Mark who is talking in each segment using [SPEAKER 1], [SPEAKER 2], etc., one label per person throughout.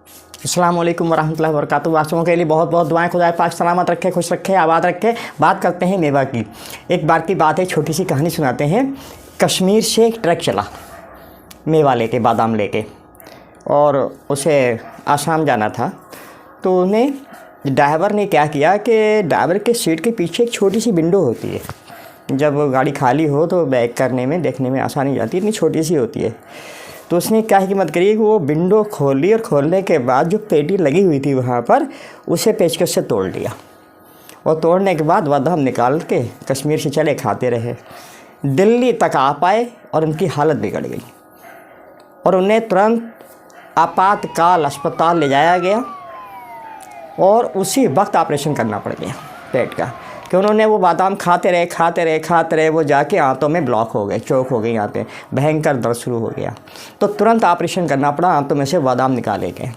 [SPEAKER 1] अस्सलाम वालेकुम वरहमतुल्लाहि वबरकातुहू। आप सबों के लिए बहुत बहुत दुआएं। खुदा पाक सलामत रखे, खुश रखे, आबाद रखे। बात करते हैं मेवा की। एक बार की बात है, छोटी सी कहानी सुनाते हैं। कश्मीर से एक ट्रक चला मेवा लेके, बादाम लेके, और उसे आसाम जाना था। तो उन्हें ड्राइवर ने क्या किया कि ड्राइवर के सीट के पीछे एक छोटी सी विंडो होती है। जब गाड़ी खाली हो तो बैक करने में, देखने में आसानी हो जाती है, इतनी छोटी सी होती है। तो उसने क्या हिम्मत करी कि वो विंडो खोली, और खोलने के बाद जो पेटी लगी हुई थी वहाँ पर, उसे पेचकस से तोड़ लिया। और तोड़ने के बाद बादाम निकाल के कश्मीर से चले, खाते रहे। दिल्ली तक आ पाए और उनकी हालत बिगड़ गई, और उन्हें तुरंत आपातकाल अस्पताल ले जाया गया, और उसी वक्त ऑपरेशन करना पड़ गया पेट का। कि उन्होंने वो बादाम खाते रहे, वो जाके आंतों में ब्लॉक हो गए, चोक हो गई आंतें, भयंकर दर्द शुरू हो गया। तो तुरंत ऑपरेशन करना पड़ा, आंतों में से बादाम निकाले गए।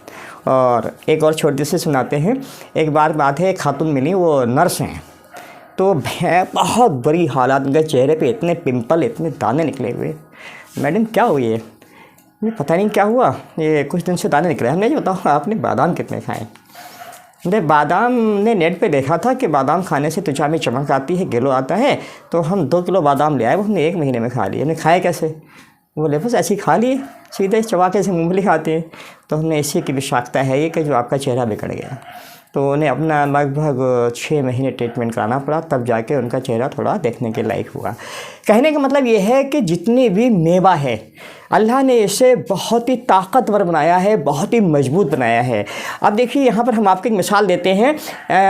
[SPEAKER 1] और एक और छोटी सी सुनाते हैं। एक बार बात है, एक खातून मिली, वो नर्स हैं। तो बहुत बुरी हालत, उनके चेहरे पे इतने पिंपल, इतने दाने निकले हुए। मैडम क्या हुई है? पता नहीं क्या हुआ, ये कुछ दिन से दाने निकले। हमने बताओ आपने बादाम कितने खाए? बादाम ने नेट पे देखा था कि बादाम खाने से त्वचा में चमक आती है, ग्लो आता है। तो हम 2 किलो बादाम ले आए, वो हमने 1 महीने में खा लिए। हमने खाए कैसे? बोले बस ऐसे ही खा लिए, सीधे चबा के, से मूँगफली खाते हैं। तो हमने इसी की विषाक्तता है ये कि जो आपका चेहरा बिगड़ गया। तो उन्हें अपना लगभग 6 महीने ट्रीटमेंट कराना पड़ा, तब जाके उनका चेहरा थोड़ा देखने के लायक हुआ। कहने का मतलब ये है कि जितनी भी मेवा है, अल्लाह ने इसे बहुत ही ताकतवर बनाया है, बहुत ही मजबूत बनाया है। अब देखिए, यहाँ पर हम आपको एक मिसाल देते हैं।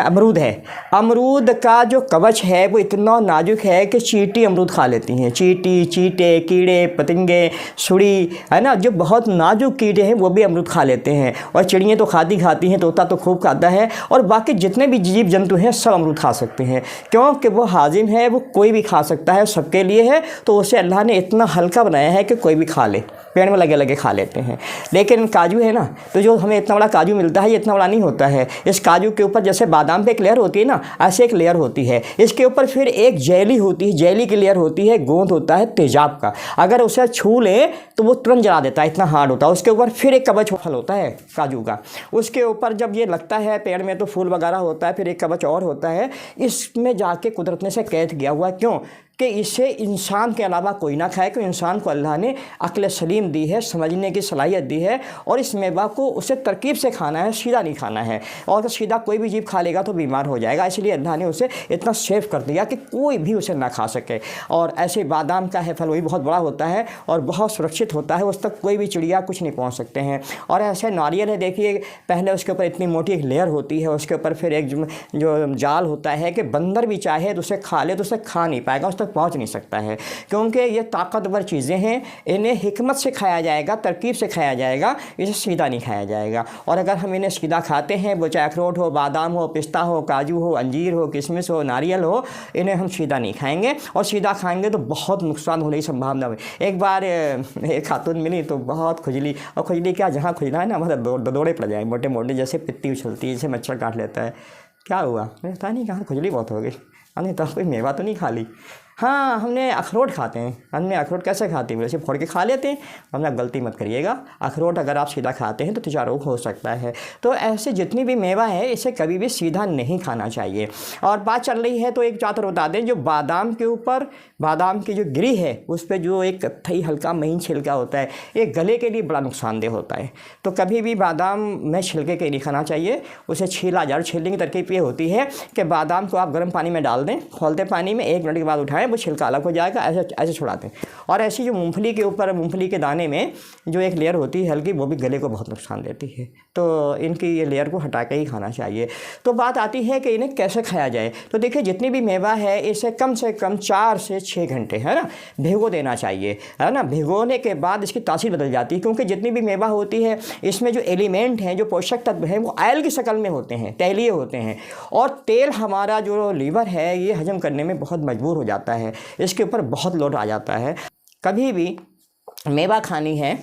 [SPEAKER 1] अमरूद है, अमरूद का जो कवच है वो इतना नाजुक है कि चींटी अमरूद खा लेती हैं। चींटी, चींटे, कीड़े, पतंगे, सुड़ी, है ना, जो बहुत नाजुक कीड़े हैं वो भी अमरूद खा लेते हैं। और चिड़ियाँ तो खाती हैं, तोता तो खूब खाता है, और बाकी जितने भी जीव जंतु हैं सब अमरूद खा सकते हैं, क्योंकि वो हाजिम है, वो कोई भी खा सकता है, सबके लिए है। तो उसे अल्लाह ने इतना हल्का बनाया है कि कोई भी खा ले, पेड़ में लगे लगे खा लेते हैं। लेकिन काजू है ना, तो जो हमें इतना बड़ा काजू मिलता है, ये इतना बड़ा नहीं होता है। इस काजू के ऊपर जैसे बादाम पे एक लेयर होती है ना, ऐसे एक लेयर होती है। इसके ऊपर फिर एक जेली होती है, जेली की लेयर होती है, गोंद होता है तेजाब का। अगर उसे छू ले तो वो तुरंत जला देता है, इतना हार्ड होता है। उसके ऊपर फिर एक कवच फल होता है काजू का। उसके ऊपर जब ये लगता है पेड़ में तो फूल वगैरह होता है, फिर एक कवच और होता है। इसमें जाके कुदरत ने से कैद किया हुआ। क्यों? कि इसे इंसान के अलावा कोई ना खाए, क्योंकि इंसान को अल्लाह ने अक्ल सलीम दी है, समझने की सलाहियत दी है। और इस मेवा को उसे तरकीब से खाना है, सीधा नहीं खाना है। और अगर सीधा कोई भी जीव खा लेगा तो बीमार हो जाएगा। इसलिए अल्लाह ने उसे इतना सेफ कर दिया कि कोई भी उसे ना खा सके। और ऐसे बादाम का है फल, वही बहुत बड़ा होता है और बहुत सुरक्षित होता है, उस तक कोई भी चिड़िया कुछ नहीं पहुँच सकते हैं। और ऐसे नारियल है, देखिए पहले उसके ऊपर इतनी मोटी एक लेयर होती है, उसके ऊपर फिर एक जो जाल होता है कि बंदर भी चाहे तो उसे खा ले तो उसे खा नहीं पाएगा, उस तक पहुंच नहीं सकता है। क्योंकि ये ताकतवर चीज़ें हैं, इन्हें हिकमत से खाया जाएगा, तरकीब से खाया जाएगा, इसे सीधा नहीं खाया जाएगा। और अगर हम इन्हें सीधा खाते हैं, वो चाहे अखरोट हो, बादाम हो, पिस्ता हो, काजू हो, अंजीर हो, किशमिश हो, नारियल हो, इन्हें हम सीधा नहीं खाएंगे। और सीधा खाएंगे तो बहुत नुकसान होने की संभावना है। एक बार एक खातून मिली तो बहुत खुजली, और खुजली क्या, जहाँ खुजना है ना मतलब दौड़े पड़ जाए, मोटे मोटे जैसे पित्ती उछलती है, जैसे मच्छर काट लेता है। क्या हुआ? पता नहीं, कहाँ खुजली बहुत हो गई। हमने तो कोई मेवा तो नहीं खा ली। हाँ, हमने अखरोट खाते हैं। हमने अखरोट कैसे खाते हैं? वैसे फोड़ के खा लेते हैं। हमने गलती मत करिएगा, अखरोट अगर आप सीधा खाते हैं तो त्वचा रोग हो सकता है। तो ऐसे जितनी भी मेवा है, इसे कभी भी सीधा नहीं खाना चाहिए। और बात चल रही है तो एक बात और बता दें, जो बादाम के ऊपर, बादाम की जो गिरी है उस पर जो एक कत्थई हल्का महीन छिलका होता है, ये गले के लिए बड़ा नुकसानदेह होता है। तो कभी भी बादाम में छिलके के नहीं खाना चाहिए, उसे छीला जाए। छीलने की तरकीब ये होती है कि बादाम को आप गर्म पानी में डाल दें, खौलते पानी में 1 मिनट के बाद उठाएं, वो छिलका अलग हो जाएगा, ऐसे ऐसे छुड़ा दें। और ऐसी जो मूंगफली के ऊपर, मूंगफली के दाने में जो एक लेयर होती है हल्की, वो भी गले को बहुत नुकसान देती है। तो इनकी ये लेयर को हटा के ही खाना चाहिए। तो बात आती है कि इन्हें कैसे खाया जाए। तो देखिए, जितनी भी मेवा है इसे कम से कम 4 से 6 घंटे, है ना, भिगो देना चाहिए, है ना। भिगोने के बाद इसकी तासीर बदल जाती है, क्योंकि जितनी भी मेवा होती है इसमें जो एलिमेंट हैं, जो पोषक तत्व हैं, वो ऑयल की शक्ल में होते हैं, तैलीय होते हैं। और तेल हमारा जो लीवर है ये हजम करने में बहुत मजबूर हो जाता है, इसके ऊपर बहुत लोड आ जाता है। कभी भी मेवा खानी है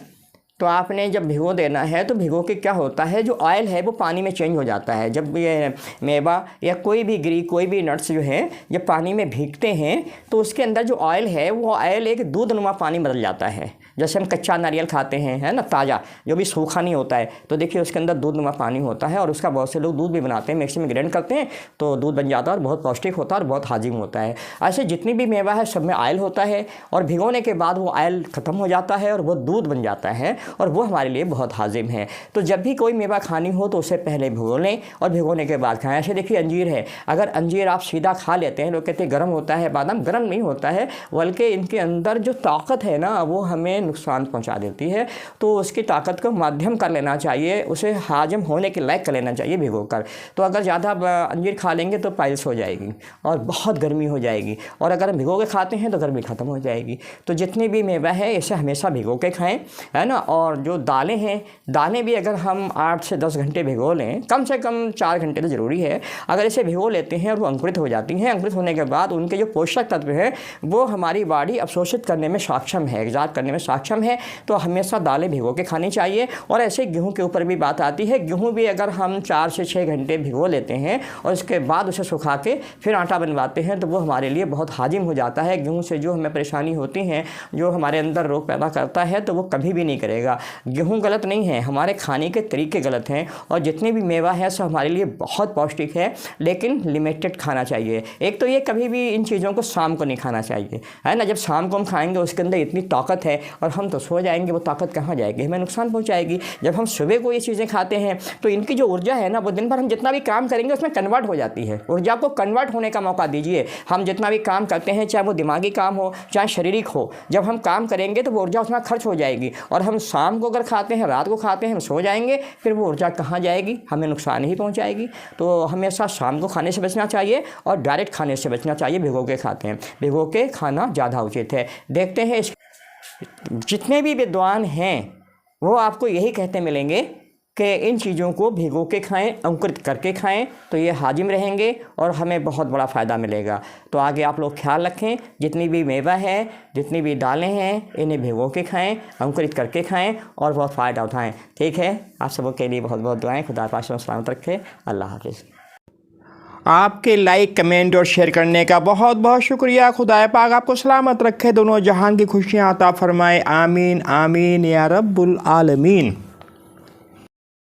[SPEAKER 1] तो आपने जब भिगो देना है तो भिगो के क्या होता है, जो ऑयल है वो पानी में चेंज हो जाता है। जब ये मेवा या कोई भी गिरी, कोई भी नट्स जो है जब पानी में भीगते हैं तो उसके अंदर जो ऑयल है वो ऑयल एक दूधनुमा पानी बदल जाता है। जैसे हम कच्चा नारियल खाते हैं, है ना, ताज़ा, जो भी सूखा नहीं होता है, तो देखिए उसके अंदर दूध नुमा पानी होता है और उसका बहुत से लोग दूध भी बनाते हैं, मिक्सी में ग्राइंड करते हैं तो दूध बन जाता है और बहुत पौष्टिक होता है और बहुत हाजिम होता है। ऐसे जितनी भी मेवा है सब में ऑयल होता है और भिगोने के बाद वो ऑयल ख़त्म हो जाता है और वो दूध बन जाता है और वो हमारे लिए बहुत हाजिम है। तो जब भी कोई मेवा खानी हो तो उसे पहले भिगो लें और भिगोने के बाद खाएं। ऐसे देखिए अंजीर है, अगर अंजीर आप सीधा खा लेते हैं, लोग कहते हैं गर्म होता है, बादाम गर्म नहीं होता है, बल्कि इनके अंदर जो ताकत है ना वो हमें नुकसान पहुंचा देती है। तो उसकी ताकत को माध्यम कर लेना चाहिए, उसे हाजम होने के लायक कर लेना चाहिए भिगोकर। तो अगर ज़्यादा अंजीर खा लेंगे तो पाइल्स हो जाएगी और बहुत गर्मी हो जाएगी, और अगर हम भिगो के खाते हैं तो गर्मी ख़त्म हो जाएगी। तो जितनी भी मेवा है इसे हमेशा भिगो के खाएँ, है ना। और जो दालें हैं, दालें भी अगर हम 8 से 10 घंटे भिगो लें, कम से कम 4 घंटे तो ज़रूरी है, अगर इसे भिगो लेते हैं और वो अंकुरित हो जाती हैं, अंकुरित होने के बाद उनके जो पोषक तत्व हैं वो हमारी बॉडी अवशोषित करने में सक्षम है, एग्जॉर्ब करने में सक्षम है। तो हमेशा दालें भिगो के खानी चाहिए। और ऐसे गेहूं के ऊपर भी बात आती है, गेहूं भी अगर हम 4 से 6 घंटे भिगो लेते हैं और उसके बाद उसे सुखा के फिर आटा बनवाते हैं तो वो हमारे लिए बहुत हाजिम हो जाता है। गेहूँ से जो हमें परेशानी होती है, जो हमारे अंदर रोग पैदा करता है, तो वो कभी भी नहीं करेगा। गेहूँ गलत नहीं है, हमारे खाने के तरीके गलत हैं। और जितने भी मेवा है सब हमारे लिए बहुत पौष्टिक है, लेकिन लिमिटेड खाना चाहिए। एक तो ये कभी भी इन चीज़ों को शाम को नहीं खाना चाहिए, है ना। जब शाम को हम खाएंगे उसके अंदर इतनी ताकत है और हम तो सो जाएंगे, वो ताकत कहाँ जाएगी, हमें नुकसान पहुँचाएगी। जब हम सुबह को ये चीज़ें खाते हैं तो इनकी जो ऊर्जा है ना वो दिन भर हम जितना भी काम करेंगे उसमें कन्वर्ट हो जाती है। ऊर्जा को कन्वर्ट होने का मौका दीजिए। हम जितना भी काम करते हैं, चाहे वो दिमागी काम हो चाहे शारीरिक हो, जब हम काम करेंगे तो वो ऊर्जा उसमें खर्च हो जाएगी। और हम शाम को अगर खाते हैं, रात को खाते हैं, हम सो जाएंगे, फिर वो ऊर्जा कहाँ जाएगी, हमें नुकसान ही पहुँचाएगी। तो हमेशा शाम को खाने से बचना चाहिए और डायरेक्ट खाने से बचना चाहिए। भिगो के खाते हैं, भिगो के खाना ज़्यादा उचित है। देखते हैं जितने भी विद्वान हैं वो आपको यही कहते मिलेंगे कि इन चीज़ों को भिगो के खाएं, अंकुरित करके खाएं, तो ये हाजिम रहेंगे और हमें बहुत बड़ा फ़ायदा मिलेगा। तो आगे आप लोग ख्याल रखें, जितनी भी मेवा है, जितनी भी दालें हैं, इन्हें भिगो के खाएं, अंकुरित करके खाएं और बहुत फ़ायदा उठाएं। ठीक है, आप सबों के लिए बहुत बहुत दुआएं। खुदा पाक सलामत रखे। अल्लाह हाफ़िज़।
[SPEAKER 2] आपके लाइक, कमेंट और शेयर करने का बहुत बहुत शुक्रिया। खुदा पाक आपको सलामत रखे, दोनों जहान की खुशियाँ अता फरमाए। आमीन आमीन या रब्बुल आलमीन।